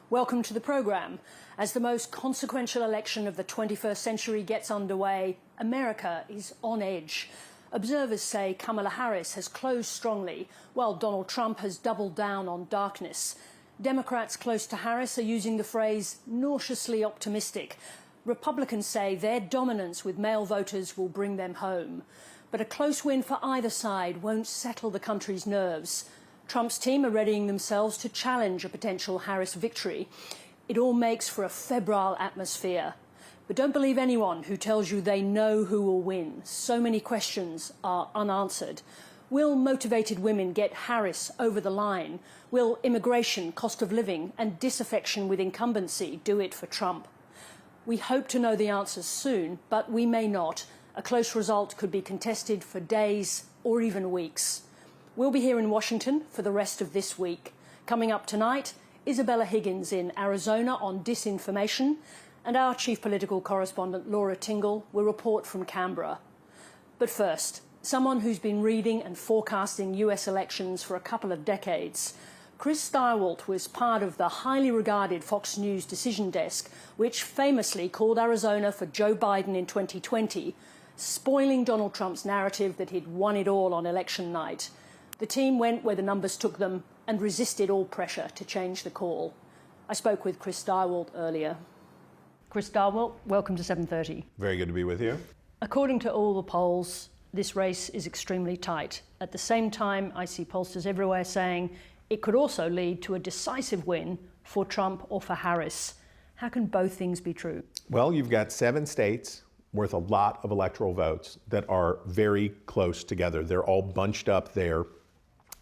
Welcome to the programme. As the most consequential election of the 21st century gets underway, America is on edge. Observers say Kamala Harris has closed strongly, while Donald Trump has doubled down on darkness. Democrats close to Harris are using the phrase nauseously optimistic. Republicans say their dominance with male voters will bring them home. But a close win for either side won't settle the country's nerves. Trump's team are readying themselves to challenge a potential Harris victory. It all makes for a febrile atmosphere. But don't believe anyone who tells you they know who will win. So many questions are unanswered. Will motivated women get Harris over the line? Will immigration, cost of living and disaffection with incumbency do it for Trump? We hope to know the answers soon, but we may not. A close result could be contested for days or even weeks. We'll be here in Washington for the rest of this week. Coming up tonight, Isabella Higgins in Arizona on disinformation, and our chief political correspondent Laura Tingle will report from Canberra. But first, someone who's been reading and forecasting US elections for a couple of decades. Chris Steiwalt was part of the highly regarded Fox News decision desk, which famously called Arizona for Joe Biden in 2020, spoiling Donald Trump's narrative that he'd won it all on election night. The team went where the numbers took them and resisted all pressure to change the call. I spoke with Chris Steiwalt earlier. Chris Steiwalt, welcome to 7:30. Very good to be with you. According to all the polls, this race is extremely tight. At the same time, I see pollsters everywhere saying it could also lead to a decisive win for Trump or for Harris. How can both things be true? Well, you've got 7 states worth a lot of electoral votes that are very close together. They're all bunched up there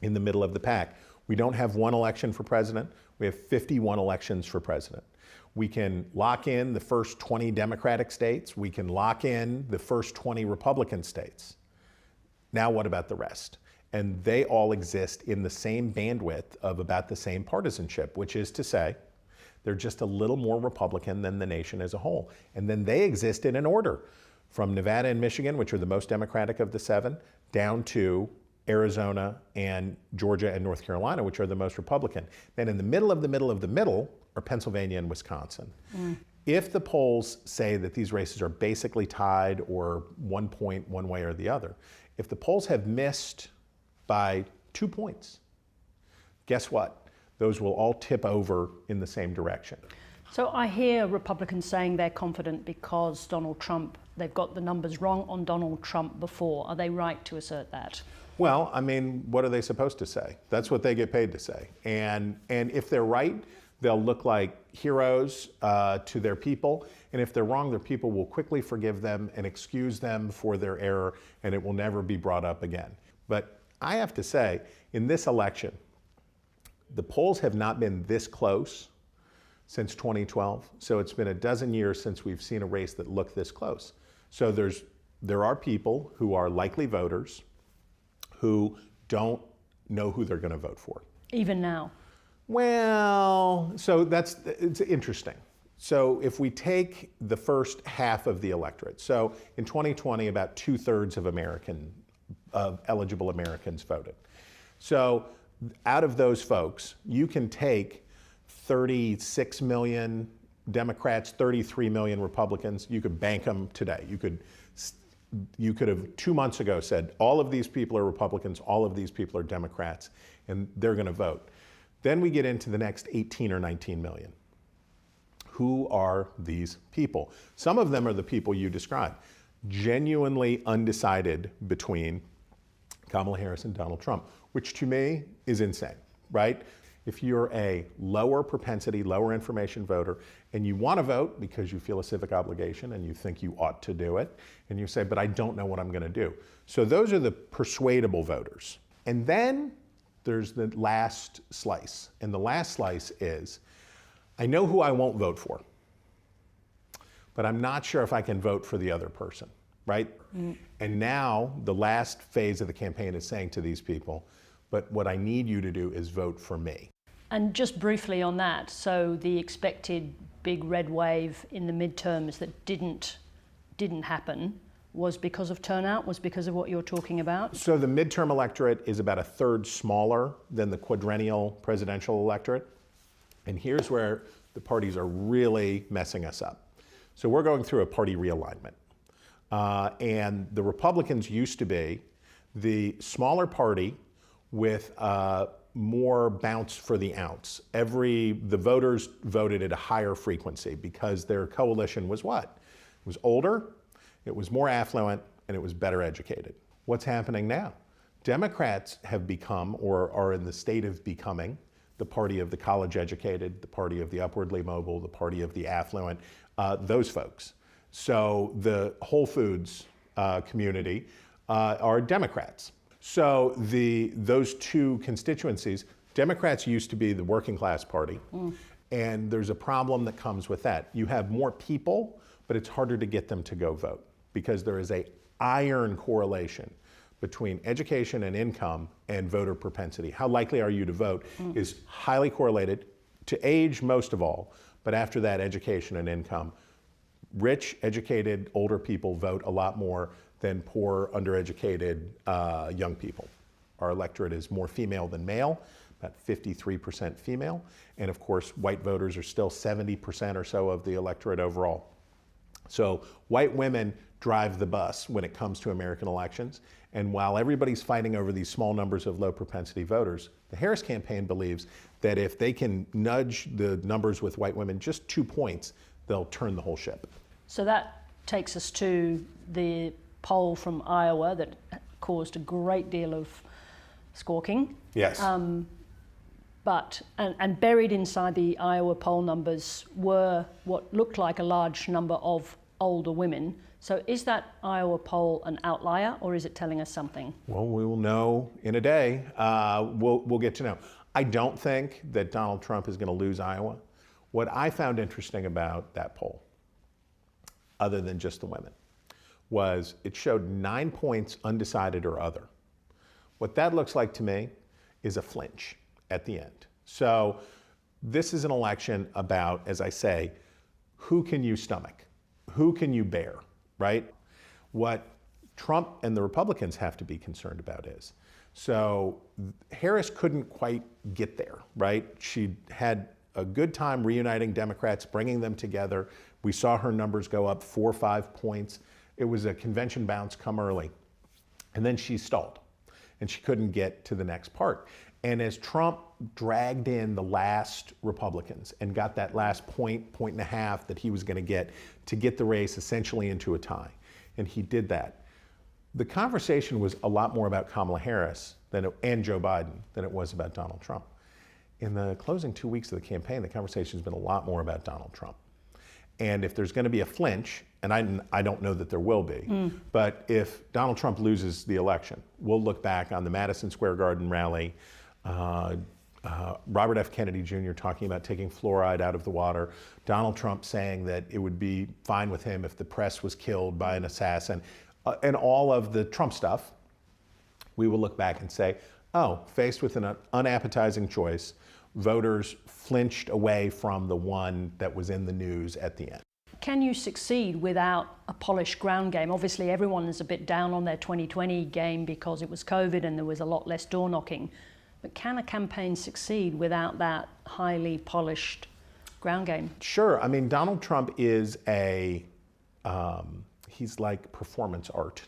in the middle of the pack. We don't have one election for president. We have 51 elections for president. We can lock in the first 20 Democratic states. We can lock in the first 20 Republican states. Now what about the rest? And they all exist in the same bandwidth of about the same partisanship, which is to say, they're just a little more Republican than the nation as a whole. And then they exist in an order from Nevada and Michigan, which are the most Democratic of the 7, down to Arizona and Georgia and North Carolina, which are the most Republican. Then in the middle of the middle of the middle are Pennsylvania and Wisconsin. If the polls say that these races are basically tied or 1 point one way or the other, if the polls have missed by 2 points, guess what? Those will all tip over in the same direction. So I hear Republicans saying they're confident because Donald Trump, they've got the numbers wrong on Donald Trump before. Are they right to assert that? Well, I mean, what are they supposed to say? That's what they get paid to say. And if they're right, they'll look like heroes to their people. And if they're wrong, their people will quickly forgive them and excuse them for their error, and it will never be brought up again. But I have to say, in this election, the polls have not been this close since 2012. So it's been a dozen years since we've seen a race that looked this close. So there are people who are likely voters who don't know who they're going to vote for. Even now? Well, so it's interesting. So if we take the first half of the electorate, so in 2020, about 2/3 of eligible Americans voted. So out of those folks, you can take 36 million Democrats, 33 million Republicans. You could bank them today. You could have 2 months ago said, all of these people are Republicans, all of these people are Democrats, and they're going to vote. Then we get into the next 18 or 19 million. Who are these people? Some of them are the people you described, genuinely undecided between Kamala Harris and Donald Trump, which to me is insane, right? If you're a lower propensity, lower information voter, and you want to vote because you feel a civic obligation and you think you ought to do it, and you say, but I don't know what I'm going to do. So those are the persuadable voters. And then there's the last slice. And the last slice is, I know who I won't vote for, but I'm not sure if I can vote for the other person, right? And now the last phase of the campaign is saying to these people, but what I need you to do is vote for me. And just briefly on that, so the expected big red wave in the midterms that didn't happen was because of turnout, was because of what you're talking about? So the midterm electorate is about 1/3 smaller than the quadrennial presidential electorate. And here's where the parties are really messing us up. So we're going through a party realignment. And the Republicans used to be the smaller party with more bounce for the ounce. The voters voted at a higher frequency because their coalition was what? It was older, it was more affluent, and it was better educated. What's happening now? Democrats have become, or are in the state of becoming, the party of the college educated, the party of the upwardly mobile, the party of the affluent, those folks. So the Whole Foods community are Democrats. So those two constituencies, Democrats used to be the working class party, and there's a problem that comes with that. You have more people, but it's harder to get them to go vote because there is a iron correlation between education and income and voter propensity. How likely are you to vote is highly correlated to age most of all, but after that, education and income. Rich, educated, older people vote a lot more than poor, undereducated young people. Our electorate is more female than male, about 53% female, and of course, white voters are still 70% or so of the electorate overall. So white women drive the bus when it comes to American elections. And while everybody's fighting over these small numbers of low propensity voters, the Harris campaign believes that if they can nudge the numbers with white women just 2 points, they'll turn the whole ship. So that takes us to the poll from Iowa that caused a great deal of squawking. Yes. But buried inside the Iowa poll numbers were what looked like a large number of older women. So is that Iowa poll an outlier, or is it telling us something? Well, we will know in a day. We'll get to know. I don't think that Donald Trump is going to lose Iowa. What I found interesting about that poll, other than just the women, was it showed 9 points undecided or other. What that looks like to me is a flinch at the end. So this is an election about, as I say, who can you stomach? Who can you bear, right? What Trump and the Republicans have to be concerned about is, so Harris couldn't quite get there, right? She had a good time reuniting Democrats, bringing them together. We saw her numbers go up 4 or 5 points. It was a convention bounce come early. And then she stalled, and she couldn't get to the next part. And as Trump dragged in the last Republicans and got that last point and a half that he was going to get the race essentially into a tie, and he did that, the conversation was a lot more about Kamala Harris and Joe Biden than it was about Donald Trump. In the closing 2 weeks of the campaign, the conversation has been a lot more about Donald Trump. And if there's going to be a flinch, and I don't know that there will be, but if Donald Trump loses the election, we'll look back on the Madison Square Garden rally, Robert F. Kennedy Jr. talking about taking fluoride out of the water, Donald Trump saying that it would be fine with him if the press was killed by an assassin, and all of the Trump stuff, we will look back and say, oh, faced with an unappetizing choice, voters flinched away from the one that was in the news at the end. Can you succeed without a polished ground game? Obviously, everyone is a bit down on their 2020 game because it was COVID and there was a lot less door knocking. But can a campaign succeed without that highly polished ground game? Sure. I mean, Donald Trump is he's like performance art,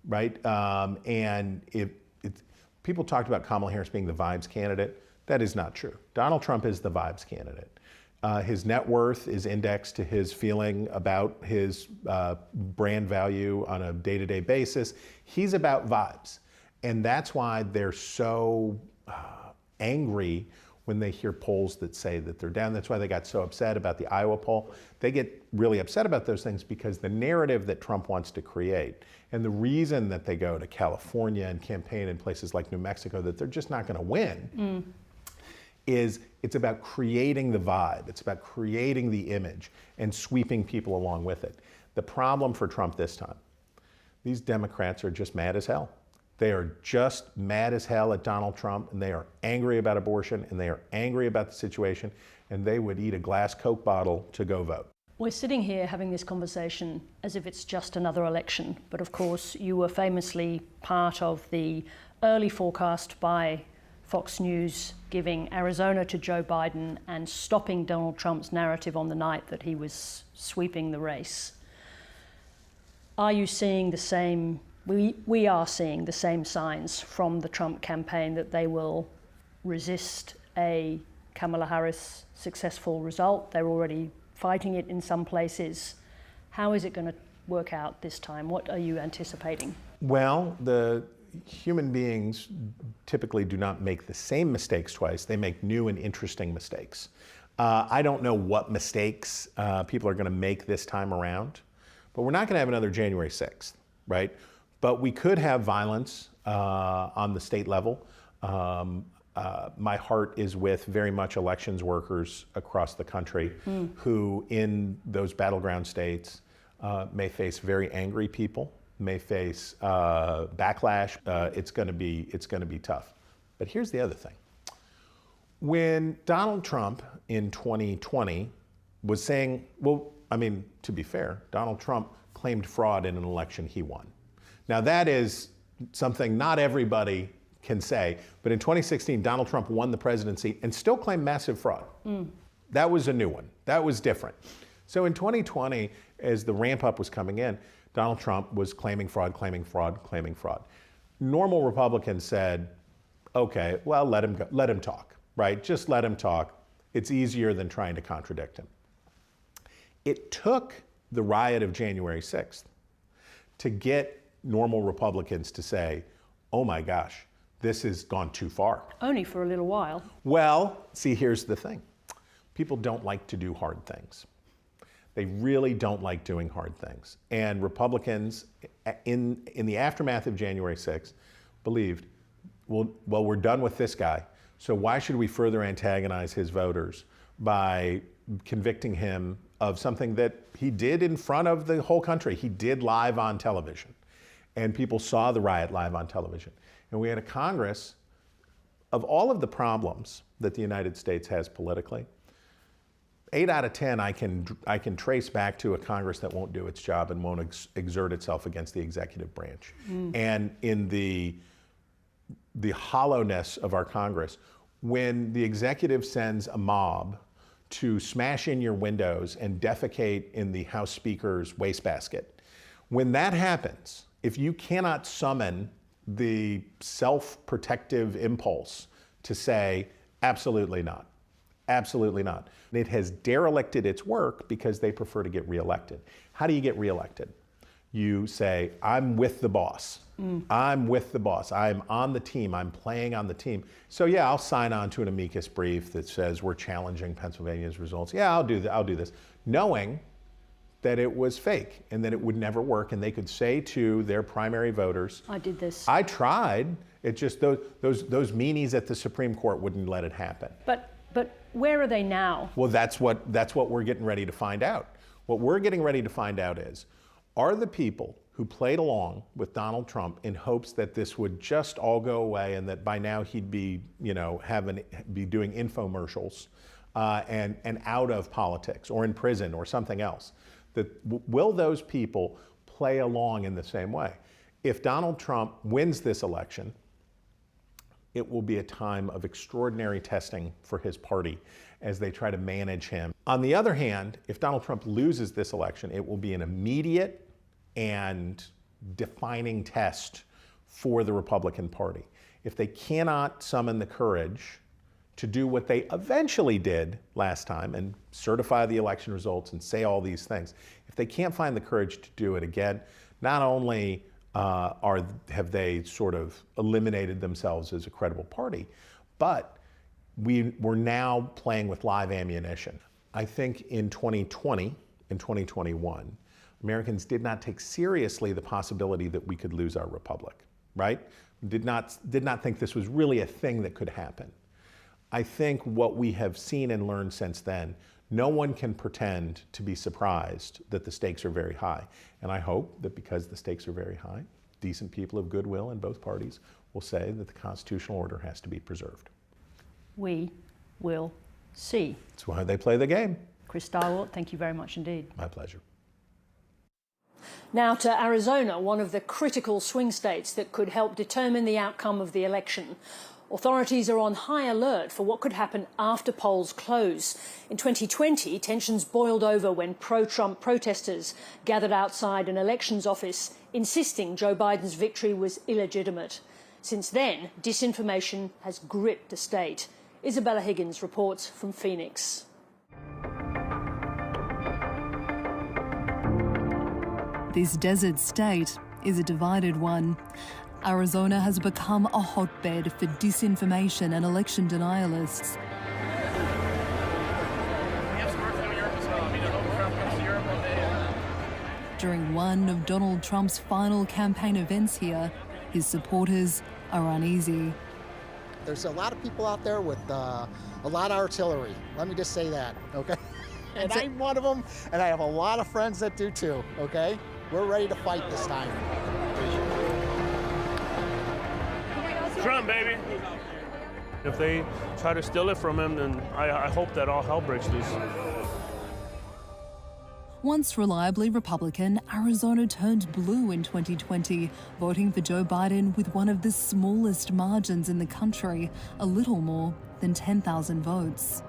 right? And people talked about Kamala Harris being the vibes candidate. That is not true. Donald Trump is the vibes candidate. His net worth is indexed to his feeling about his brand value on a day-to-day basis. He's about vibes. And that's why they're so angry when they hear polls that say that they're down. That's why they got so upset about the Iowa poll. They get really upset about those things because the narrative that Trump wants to create, and the reason that they go to California and campaign in places like New Mexico that they're just not going to win, is it's about creating the vibe. It's about creating the image and sweeping people along with it. The problem for Trump this time, these Democrats are just mad as hell. They are just mad as hell at Donald Trump, and they are angry about abortion, and they are angry about the situation, and they would eat a glass Coke bottle to go vote. We're sitting here having this conversation as if it's just another election, but of course you were famously part of the early forecast by Fox News giving Arizona to Joe Biden and stopping Donald Trump's narrative on the night that he was sweeping the race. Are you seeing the same, we are seeing the same signs from the Trump campaign that they will resist a Kamala Harris successful result? They're already fighting it in some places. How is it going to work out this time? What are you anticipating? Well, the human beings typically do not make the same mistakes twice. They make new and interesting mistakes. I don't know what mistakes people are going to make this time around, but we're not going to have another January 6th, right? But we could have violence on the state level. My heart is with very much elections workers across the country who in those battleground states may face very angry people, may face backlash. It's going to be tough. But here's the other thing. When Donald Trump in 2020 was saying, well, I mean, to be fair, Donald Trump claimed fraud in an election he won. Now that is something not everybody can say, but in 2016, Donald Trump won the presidency and still claimed massive fraud. That was a new one. That was different. So in 2020, as the ramp up was coming in, Donald Trump was claiming fraud, claiming fraud, claiming fraud. Normal Republicans said, okay, well, let him talk, right? Just let him talk. It's easier than trying to contradict him. It took the riot of January 6th to get normal Republicans to say, oh my gosh, this has gone too far. Only for a little while. Well, see, here's the thing. People don't like to do hard things. They really don't like doing hard things. And Republicans, in the aftermath of January 6th, believed, well, we're done with this guy, so why should we further antagonize his voters by convicting him of something that he did in front of the whole country? He did live on television, and people saw the riot live on television. And we had a Congress, of all of the problems that the United States has politically, 8 out of 10 I can trace back to a Congress that won't do its job and won't exert itself against the executive branch. And in the hollowness of our Congress, when the executive sends a mob to smash in your windows and defecate in the House Speaker's wastebasket, when that happens, if you cannot summon the self-protective impulse to say, absolutely not, absolutely not. It has derelicted its work because they prefer to get reelected. How do you get reelected? You say, I'm with the boss. I'm with the boss. I'm on the team. I'm playing on the team. So yeah, I'll sign on to an amicus brief that says we're challenging Pennsylvania's results. Yeah, I'll do this, knowing that it was fake and that it would never work, and they could say to their primary voters, I did this. I tried. It just those meanies at the Supreme Court wouldn't let it happen. But where are they now? Well, that's what we're getting ready to find out. What we're getting ready to find out is, are the people who played along with Donald Trump in hopes that this would just all go away and that by now he'd be, be doing infomercials and out of politics or in prison or something else, will those people play along in the same way? If Donald Trump wins this election, it will be a time of extraordinary testing for his party as they try to manage him. On the other hand, if Donald Trump loses this election, it will be an immediate and defining test for the Republican Party. If they cannot summon the courage to do what they eventually did last time and certify the election results and say all these things, if they can't find the courage to do it again, not only have they sort of eliminated themselves as a credible party, but we're now playing with live ammunition. I think in 2020 and 2021, Americans did not take seriously the possibility that we could lose our republic, right? Did not think this was really a thing that could happen. I think what we have seen and learned since then, no one can pretend to be surprised that the stakes are very high. And I hope that because the stakes are very high, decent people of goodwill in both parties will say that the constitutional order has to be preserved. We will see. That's why they play the game. Chris Starwalt, thank you very much indeed. My pleasure. Now to Arizona, one of the critical swing states that could help determine the outcome of the election. Authorities are on high alert for what could happen after polls close. In 2020, tensions boiled over when pro-Trump protesters gathered outside an elections office, insisting Joe Biden's victory was illegitimate. Since then, disinformation has gripped the state. Isabella Higgins reports from Phoenix. This desert state is a divided one. Arizona has become a hotbed for disinformation and election denialists. During one of Donald Trump's final campaign events here, his supporters are uneasy. There's a lot of people out there with a lot of artillery. Let me just say that, okay? And I'm one of them, and I have a lot of friends that do too, okay? We're ready to fight this time. Trump, baby. If they try to steal it from him, then I hope that all hell breaks loose. Once reliably Republican, Arizona turned blue in 2020, voting for Joe Biden with one of the smallest margins in the country, a little more than 10,000 votes.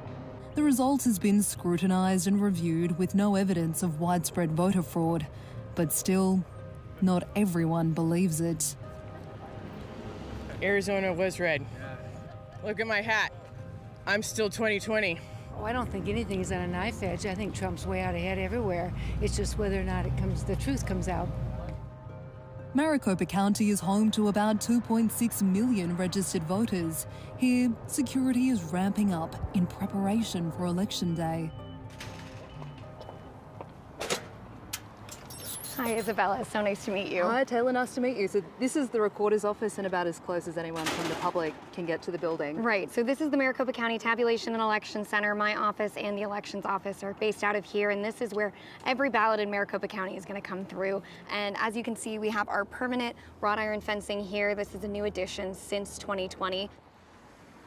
The result has been scrutinised and reviewed with no evidence of widespread voter fraud. But still, not everyone believes it. Arizona was red. Look at my hat. I'm still 2020. Oh, I don't think anything is on a knife edge. I think Trump's way out ahead everywhere. It's just whether or not the truth comes out. Maricopa County is home to about 2.6 million registered voters. Here, security is ramping up in preparation for Election Day. Hi, Isabella. So nice to meet you. Hi, Taylor. Nice to meet you. So this is the recorder's office and about as close as anyone from the public can get to the building. Right. So this is the Maricopa County Tabulation and Election Center. My office and the elections office are based out of here, and this is where every ballot in Maricopa County is going to come through. And as you can see, we have our permanent wrought iron fencing here. This is a new addition since 2020.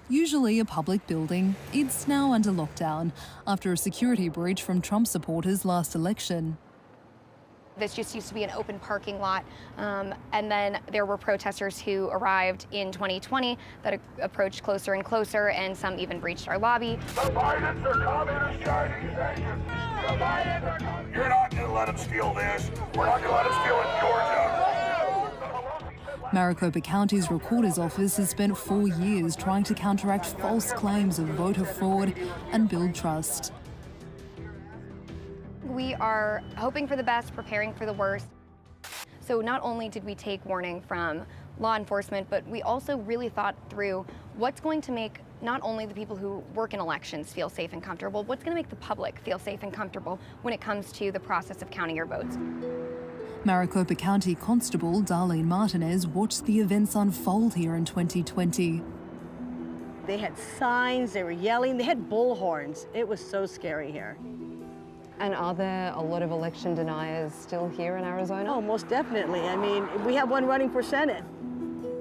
Usually a public building, it's now under lockdown after a security breach from Trump supporters last election. This just used to be an open parking lot, and then there were protesters who arrived in 2020 that approached closer and closer, and some even breached our lobby. The Bidens are communist Chinese agents. The Bidens are communist. You're not going to let them steal this. We're not going to let them steal it, Georgia. Maricopa County's recorder's office has spent 4 years trying to counteract false claims of voter fraud and build trust. We are hoping for the best, preparing for the worst. So not only did we take warning from law enforcement, but we also really thought through what's going to make not only the people who work in elections feel safe and comfortable, what's going to make the public feel safe and comfortable when it comes to the process of counting your votes. Maricopa County Constable Darlene Martinez watched the events unfold here in 2020. They had signs, they were yelling, they had bullhorns. It was so scary here. And are there a lot of election deniers still here in Arizona? Oh, most definitely. I mean, we have one running for Senate.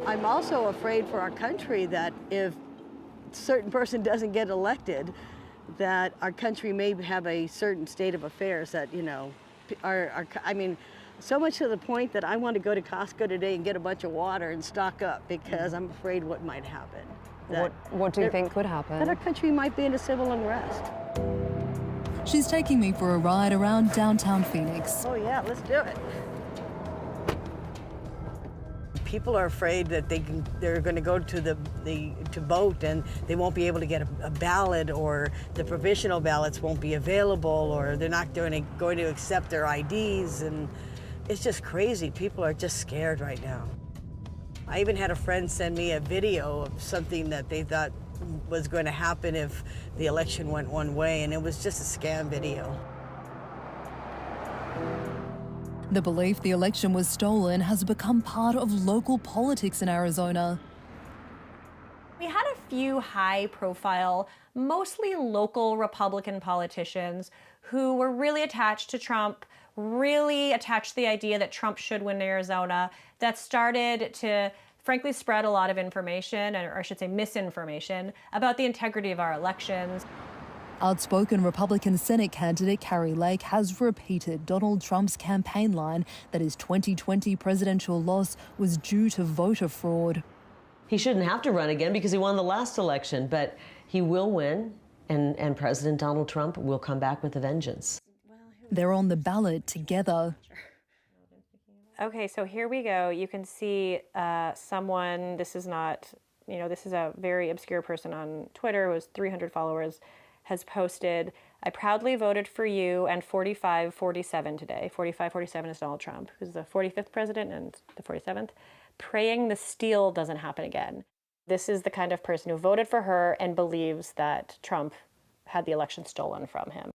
I'm also afraid for our country that if a certain person doesn't get elected, that our country may have a certain state of affairs that, you know, I mean, so much to the point that I want to go to Costco today and get a bunch of water and stock up because I'm afraid what might happen. What do you think could happen? That our country might be into civil unrest. She's taking me for a ride around downtown Phoenix. Oh yeah, let's do it. People are afraid that they're going to go to to vote and they won't be able to get a ballot, or the provisional ballots won't be available, or they're not going to accept their IDs, and it's just crazy. People are just scared right now. I even had a friend send me a video of something that they thought was going to happen if the election went one way, and it was just a scam video. The belief the election was stolen has become part of local politics in Arizona. We had a few high-profile, mostly local Republican politicians who were really attached to Trump, really attached to the idea that Trump should win Arizona, that started to frankly spread a lot of information, or I should say misinformation, about the integrity of our elections. Outspoken Republican Senate candidate Carrie Lake has repeated Donald Trump's campaign line that his 2020 presidential loss was due to voter fraud. He shouldn't have to run again because he won the last election, but he will win, and President Donald Trump will come back with a vengeance. They're on the ballot together. Okay, so here we go. You can see someone, this is not, this is a very obscure person on Twitter, was 300 followers, has posted, "I proudly voted for you and 45-47 today." 45-47 is Donald Trump, who's the 45th president and the 47th. "Praying the steal doesn't happen again." This is the kind of person who voted for her and believes that Trump had the election stolen from him.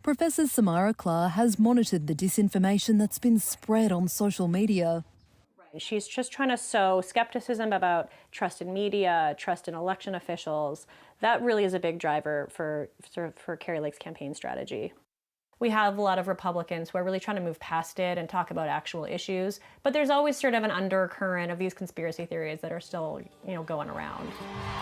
Professor Samara Klar has monitored the disinformation that's been spread on social media. She's just trying to sow skepticism about trust in media, trust in election officials. That really is a big driver for Kari Lake's campaign strategy. We have a lot of Republicans who are really trying to move past it and talk about actual issues, but there's always sort of an undercurrent of these conspiracy theories that are still, going around.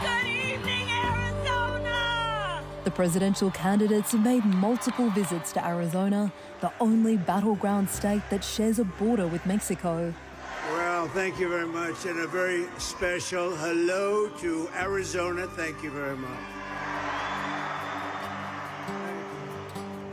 Good evening, Arizona! The presidential candidates have made multiple visits to Arizona, the only battleground state that shares a border with Mexico. Well, thank you very much, and a very special hello to Arizona. Thank you very much.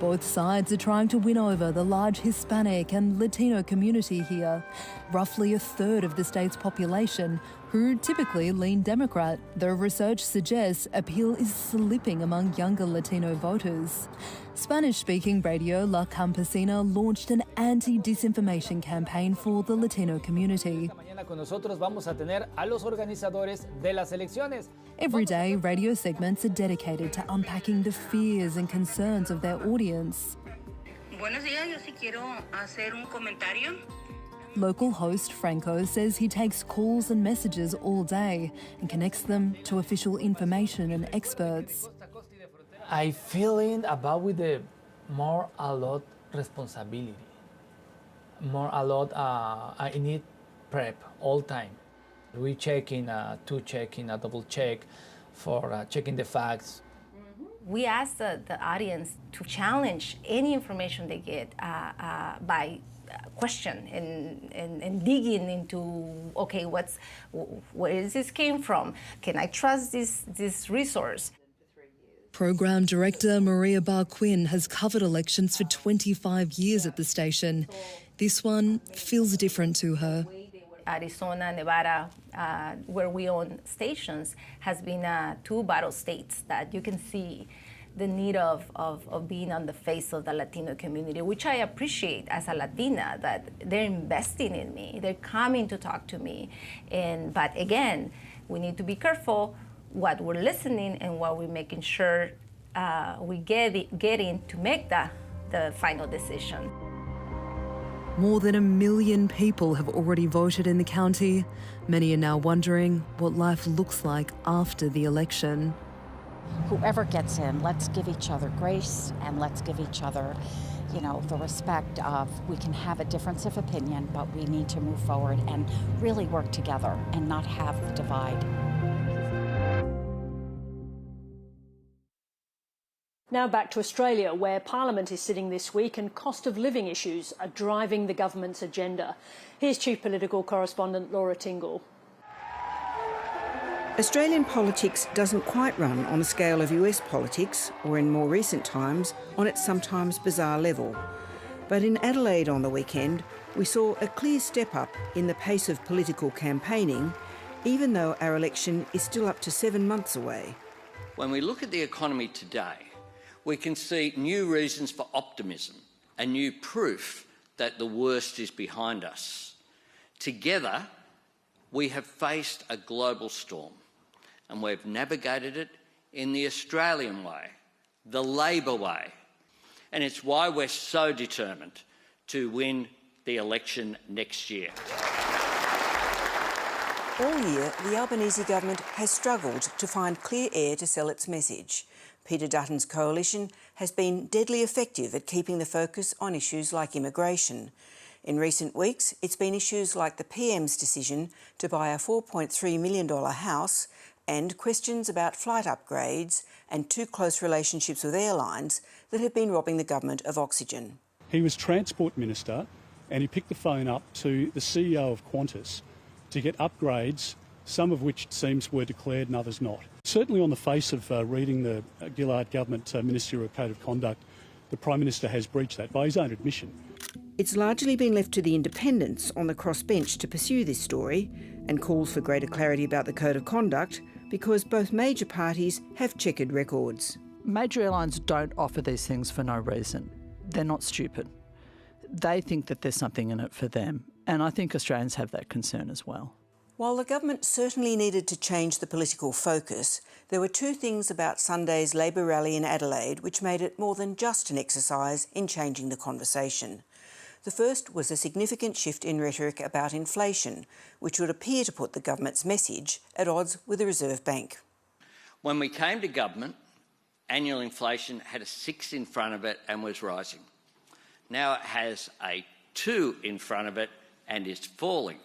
Both sides are trying to win over the large Hispanic and Latino community here, roughly a third of the state's population, who typically lean Democrat, though research suggests appeal is slipping among younger Latino voters. Spanish-speaking radio La Campesina launched an anti-disinformation campaign for the Latino community. Every day, radio segments are dedicated to unpacking the fears and concerns of their audience. Buenos días, yo sí quiero hacer un comentario. Local host Franco says he takes calls and messages all day and connects them to official information and experts. I feeling about with the more a lot responsibility, more a lot. I need prep all time. We checking, double check for checking the facts. We ask the audience to challenge any information they get by question and digging into, okay, where is this came from? Can I trust this resource? Program Director Maria Barr-Quinn has covered elections for 25 years at the station. This one feels different to her. Arizona, Nevada, where we own stations, has been two battle states that you can see the need of being on the face of the Latino community, which I appreciate as a Latina, that they're investing in me, they're coming to talk to me. But again, we need to be careful what we're listening and what we're making sure we get in to make the final decision. More than 1 million people have already voted in the county. Many are now wondering what life looks like after the election. Whoever gets in, let's give each other grace and let's give each other, the respect of we can have a difference of opinion, but we need to move forward and really work together and not have the divide. Now back to Australia, where Parliament is sitting this week and cost of living issues are driving the government's agenda. Here's Chief Political Correspondent Laura Tingle. Australian politics doesn't quite run on the scale of US politics, or in more recent times, on its sometimes bizarre level. But in Adelaide on the weekend, we saw a clear step up in the pace of political campaigning, even though our election is still up to 7 months away. When we look at the economy today, we can see new reasons for optimism and new proof that the worst is behind us. Together, we have faced a global storm and we've navigated it in the Australian way, the Labor way. And it's why we're so determined to win the election next year. All year, the Albanese government has struggled to find clear air to sell its message. Peter Dutton's coalition has been deadly effective at keeping the focus on issues like immigration. In recent weeks, it's been issues like the PM's decision to buy a $4.3 million house and questions about flight upgrades and too close relationships with airlines that have been robbing the government of oxygen. He was Transport Minister and he picked the phone up to the CEO of Qantas to get upgrades some of which it seems were declared and others not. Certainly on the face of reading the Gillard government Ministerial Code of Conduct, the Prime Minister has breached that by his own admission. It's largely been left to the independents on the crossbench to pursue this story, and calls for greater clarity about the Code of Conduct because both major parties have checkered records. Major airlines don't offer these things for no reason. They're not stupid. They think that there's something in it for them, and I think Australians have that concern as well. While the government certainly needed to change the political focus, there were two things about Sunday's Labor rally in Adelaide which made it more than just an exercise in changing the conversation. The first was a significant shift in rhetoric about inflation, which would appear to put the government's message at odds with the Reserve Bank. When we came to government, annual inflation had a 6 in front of it and was rising. Now it has a 2 in front of it and is falling.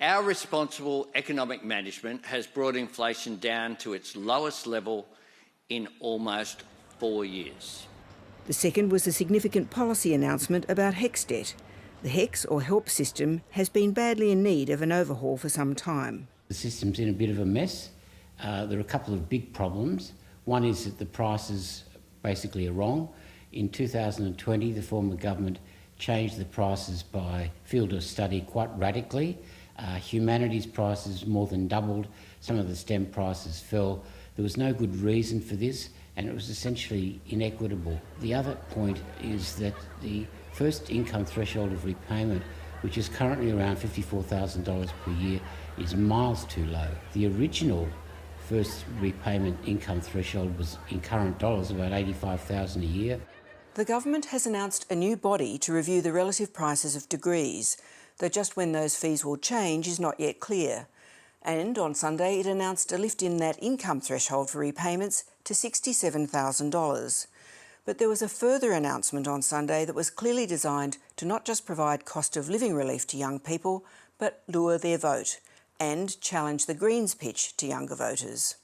Our responsible economic management has brought inflation down to its lowest level in almost 4 years. The second was a significant policy announcement about HECS debt. The HECS, or HELP system, has been badly in need of an overhaul for some time. The system's in a bit of a mess. There are a couple of big problems. One is that the prices basically are wrong. In 2020, the former government changed the prices by field of study quite radically. Humanities prices more than doubled. Some of the STEM prices fell. There was no good reason for this, and it was essentially inequitable. The other point is that the first income threshold of repayment, which is currently around $54,000 per year, is miles too low. The original first repayment income threshold was, in current dollars, about $85,000 a year. The government has announced a new body to review the relative prices of degrees, though just when those fees will change is not yet clear. And on Sunday it announced a lift in that income threshold for repayments to $67,000. But there was a further announcement on Sunday that was clearly designed to not just provide cost of living relief to young people, but lure their vote and challenge the Greens pitch to younger voters.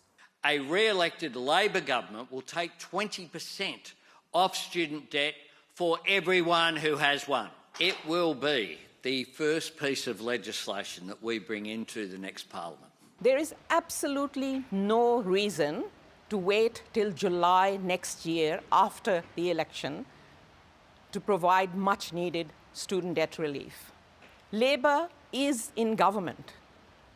A re-elected Labor government will take 20% off student debt for everyone who has one. It will be the first piece of legislation that we bring into the next Parliament. There is absolutely no reason to wait till July next year after the election to provide much needed student debt relief. Labor is in government.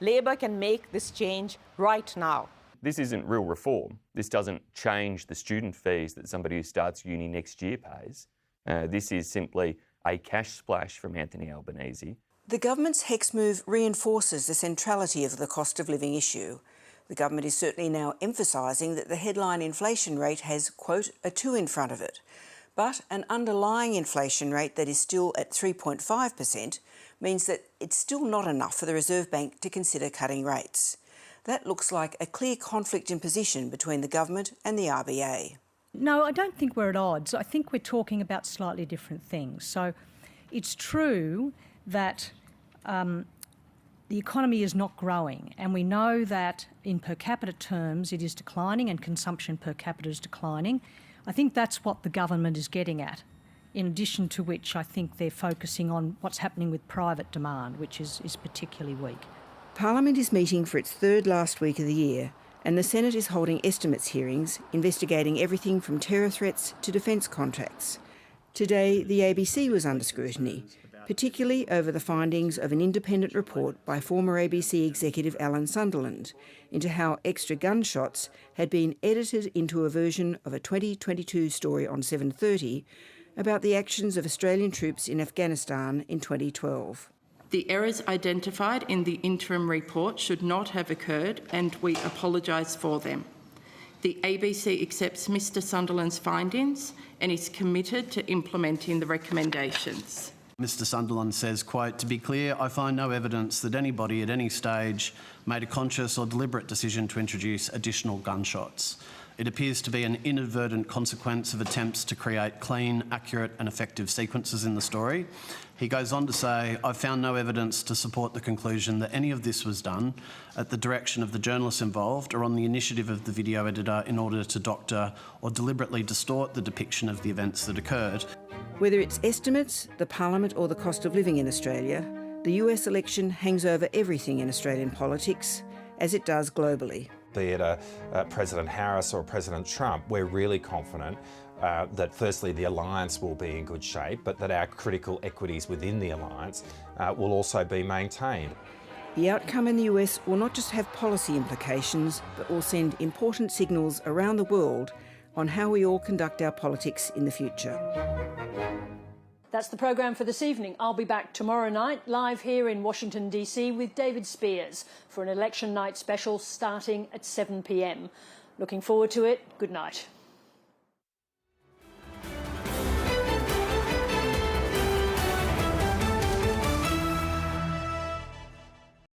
Labor can make this change right now. This isn't real reform. This doesn't change the student fees that somebody who starts uni next year pays. This is simply a cash splash from Anthony Albanese. The government's HECS move reinforces the centrality of the cost of living issue. The government is certainly now emphasising that the headline inflation rate has, quote, a 2 in front of it. But an underlying inflation rate that is still at 3.5% means that it's still not enough for the Reserve Bank to consider cutting rates. That looks like a clear conflict in position between the government and the RBA. No, I don't think we're at odds. I think we're talking about slightly different things. So it's true that the economy is not growing, and we know that in per capita terms it is declining and consumption per capita is declining. I think that's what the government is getting at, in addition to which I think they're focusing on what's happening with private demand, which is particularly weak. Parliament is meeting for its third last week of the year, and the Senate is holding estimates hearings investigating everything from terror threats to defence contracts. Today, the ABC was under scrutiny, particularly over the findings of an independent report by former ABC executive Alan Sunderland into how extra gunshots had been edited into a version of a 2022 story on 7:30 about the actions of Australian troops in Afghanistan in 2012. The errors identified in the interim report should not have occurred, and we apologise for them. The ABC accepts Mr Sunderland's findings and is committed to implementing the recommendations. Mr Sunderland says, quote, "To be clear, I find no evidence that anybody at any stage made a conscious or deliberate decision to introduce additional gunshots. It appears to be an inadvertent consequence of attempts to create clean, accurate and effective sequences in the story." He goes on to say, "I've found no evidence to support the conclusion that any of this was done at the direction of the journalists involved or on the initiative of the video editor in order to doctor or deliberately distort the depiction of the events that occurred." Whether it's estimates, the Parliament or the cost of living in Australia, the US election hangs over everything in Australian politics, as it does globally. Be it President Harris or President Trump, we're really confident that firstly the alliance will be in good shape, but that our critical equities within the alliance will also be maintained. The outcome in the US will not just have policy implications, but will send important signals around the world on how we all conduct our politics in the future. That's the programme for this evening. I'll be back tomorrow night, live here in Washington, DC, with David Spears for an election night special starting at 7 p.m. Looking forward to it. Good night.